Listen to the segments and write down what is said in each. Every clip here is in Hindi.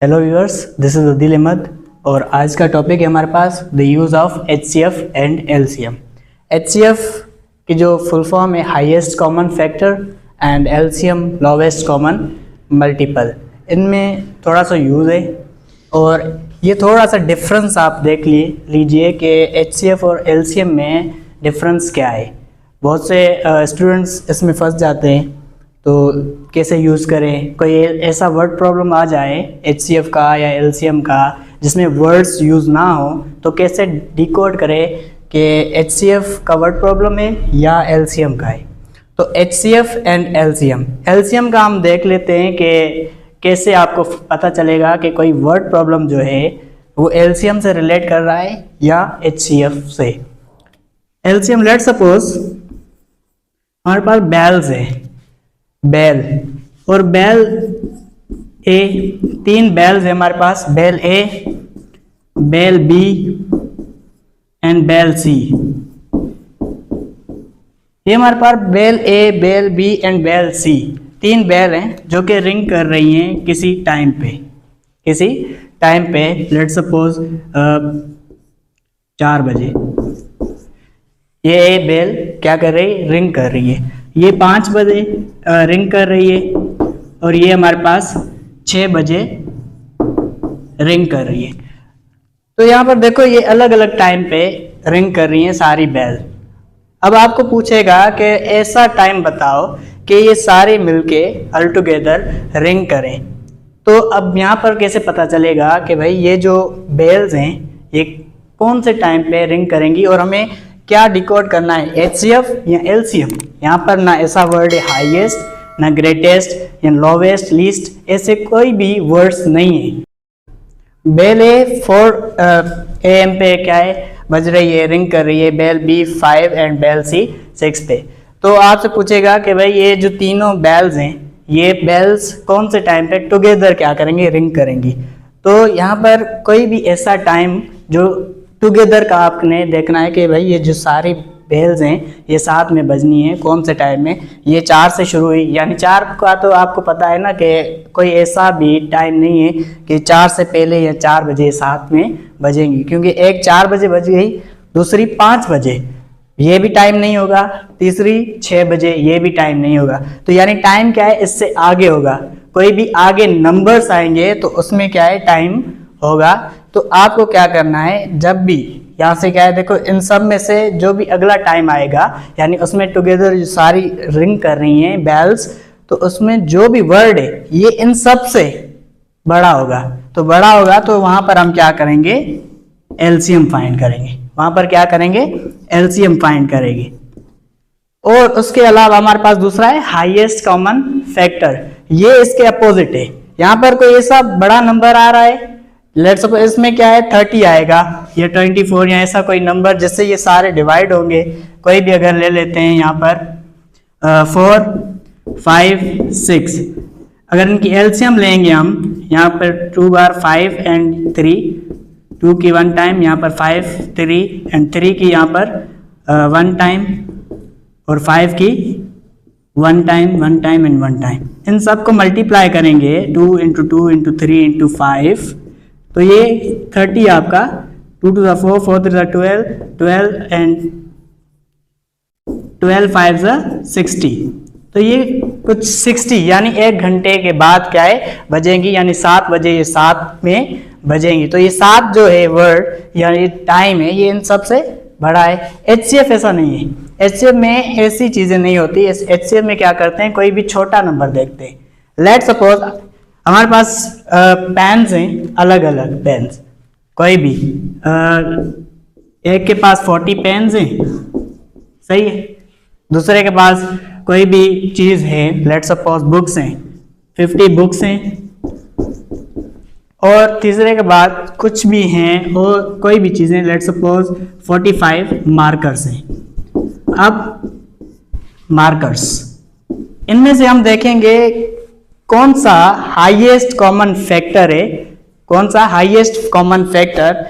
Hello viewers, this is Adeel Ahmed और आज का टॉपिक है हमारे पास the use of HCF and LCM। HCF की जो फुल फॉर्म है highest common factor and LCM lowest common multiple. इनमें थोड़ा सा यूज़ है और ये थोड़ा सा डिफरेंस आप देख लीजिए कि HCF और LCM में डिफरेंस क्या है। बहुत से स्टूडेंट्स इसमें फंस जाते हैं, तो कैसे यूज़ करें। कोई ऐसा वर्ड प्रॉब्लम आ जाए HCF का या LCM का जिसमें वर्ड्स यूज़ ना हो, तो कैसे डिकोड करें कि HCF का वर्ड प्रॉब्लम है या LCM का है। तो HCF एंड LCM का हम देख लेते हैं कि कैसे आपको पता चलेगा कि कोई वर्ड प्रॉब्लम जो है वो LCM से रिलेट कर रहा है या HCF से। LCM, लेट सपोज हमारे पास बेल्स है, बेल और बेल ए, तीन बेल्स है हमारे पास, bell A, bell B and bell C. ये हमारे पास bell A, bell B and bell C, तीन बेल हैं जो कि रिंग कर रही हैं किसी टाइम पे, लेट सपोज 4 बजे। ये बेल क्या कर रही है, रिंग कर रही है। ये 5 बजे रिंग कर रही है और ये हमारे पास 6 बजे रिंग कर रही है। तो यहाँ पर देखो, ये अलग अलग टाइम पे रिंग कर रही हैं सारी बेल। अब आपको पूछेगा कि ऐसा टाइम बताओ कि ये सारे मिलके ऑल टुगेदर रिंग करें। तो अब यहाँ पर कैसे पता चलेगा कि भाई ये जो बेल्स हैं ये कौन से टाइम पे रिंग करेंगी और हमें क्या डिकोड करना है, HCF या LCM। यहाँ पर ना ऐसा वर्ड है हाईएस्ट, ना ग्रेटेस्ट या लोवेस्ट, लीस्ट, ऐसे कोई भी वर्ड्स नहीं है। बेल ए 4 AM पे क्या है, बज रही है, रिंग कर रही है। बेल बी 5 एंड बेल सी 6 पे। तो आपसे पूछेगा कि भाई ये जो तीनों बेल्स हैं, ये बेल्स कौन से टाइम पे टुगेदर क्या करेंगे, रिंग करेंगी। तो यहाँ पर कोई भी ऐसा टाइम जो टुगेदर का आपने देखना है कि भाई ये जो सारी बेल्स हैं ये साथ में बजनी है, कौन से टाइम में। ये 4 से शुरू हुई, यानी 4 का तो आपको पता है ना कि कोई ऐसा भी टाइम नहीं है कि 4 से पहले या 4 बजे साथ में बजेंगी, क्योंकि एक 4 बजे बज गई, दूसरी 5 बजे, ये भी टाइम नहीं होगा, तीसरी 6 बजे, ये भी टाइम नहीं होगा। तो यानी टाइम क्या है, इससे आगे होगा। कोई भी आगे नंबर्स आएंगे तो उसमें क्या है, टाइम होगा। तो आपको क्या करना है, जब भी यहाँ से क्या है, देखो इन सब में से जो भी अगला टाइम आएगा, यानी उसमें टुगेदर जो सारी रिंग कर रही हैं बेल्स, तो उसमें जो भी वर्ड है ये इन सब से बड़ा होगा। तो बड़ा होगा तो वहां पर हम क्या करेंगे, LCM फाइंड करेंगे। वहां पर क्या करेंगे, LCM फाइंड करेंगे। और उसके अलावा हमारे पास दूसरा है हाईएस्ट कॉमन फैक्टर। ये इसके अपोजिट है। यहाँ पर कोई ऐसा बड़ा नंबर आ रहा है, लेट्स सपोज इसमें क्या है 30 आएगा या 24 या ऐसा कोई नंबर जिससे ये सारे डिवाइड होंगे। कोई भी अगर ले लेते हैं यहाँ पर 4, 5, 6, अगर इनकी LCM लेंगे हम, यहाँ पर 2 बार 5 एंड 3, 2 की 1 टाइम, यहाँ पर 5, 3 एंड 3 की यहाँ पर 1 टाइम और 5 की 1 टाइम, 1 टाइम एंड 1 टाइम। इन सबको मल्टीप्लाई करेंगे 2 × 2 × 3 × 5, तो ये 30 आपका, 2 to the 4, 4 to the 12, 12 and 12 5 the 60। तो ये कुछ 60 यानी 1 घंटे के बाद क्या है, बजेंगी, यानी 7 बजे ये 7 में बजेंगी। तो ये 7 जो है वर्ड यानी टाइम है, ये इन सब से बड़ा है। HCF ऐसा नहीं है। HCF में ऐसी चीजें नहीं होती। HCF में क्या करते हैं, कोई भी छोटा नंबर देखते हैं। लेट सपोज हमारे पास पेन्स हैं, अलग अलग पेन्स, कोई भी एक के पास 40 पेन्स हैं, सही है। दूसरे के पास कोई भी चीज़ है, लेट सपोज बुक्स हैं, 50 बुक्स हैं। और तीसरे के बाद कुछ भी हैं और कोई भी चीज़ें, लेट सपोज 45 मार्कर्स हैं। अब मार्कर्स, इनमें से हम देखेंगे कौन सा हाईएस्ट कॉमन फैक्टर है, कौन सा हाईएस्ट कॉमन फैक्टर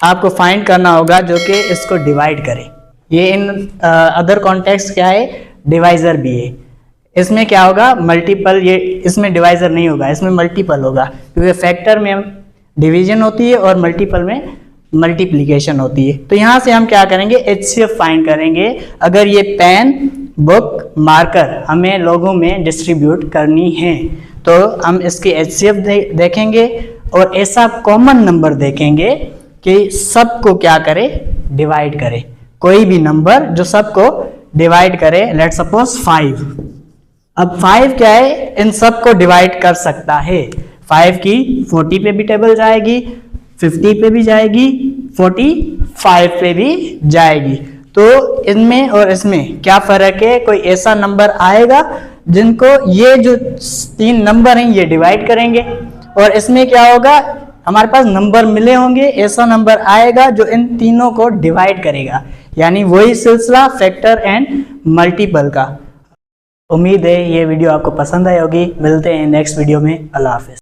आपको फाइंड करना होगा जो कि इसको डिवाइड करे। ये इन अदर कॉन्टेक्स्ट क्या है, डिवाइजर भी है। इसमें क्या होगा, मल्टीपल, ये इसमें डिवाइजर नहीं होगा, इसमें मल्टीपल होगा, क्योंकि फैक्टर में डिवीजन होती है और मल्टीपल में मल्टीप्लिकेशन होती है। तो यहाँ से हम क्या करेंगे, HCF फाइंड करेंगे। अगर ये पेन, बुक, मार्कर हमें लोगों में डिस्ट्रीब्यूट करनी है तो हम इसकी HCF देखेंगे और ऐसा कॉमन नंबर देखेंगे कि सबको क्या करे, डिवाइड करे। कोई भी नंबर जो सबको डिवाइड करे, लेट सपोज 5। अब 5 क्या है, इन सबको डिवाइड कर सकता है। 5 की 40 पे भी टेबल जाएगी, 50 पे भी जाएगी, 45 पे भी जाएगी। तो इनमें और इसमें क्या फर्क है, कोई ऐसा नंबर आएगा जिनको ये जो 3 नंबर हैं ये डिवाइड करेंगे, और इसमें क्या होगा, हमारे पास नंबर मिले होंगे, ऐसा नंबर आएगा जो इन तीनों को डिवाइड करेगा। यानी वही सिलसिला फैक्टर एंड मल्टीपल का। उम्मीद है ये वीडियो आपको पसंद आई होगी। मिलते हैं नेक्स्ट वीडियो में। अल्लाह हाफिज।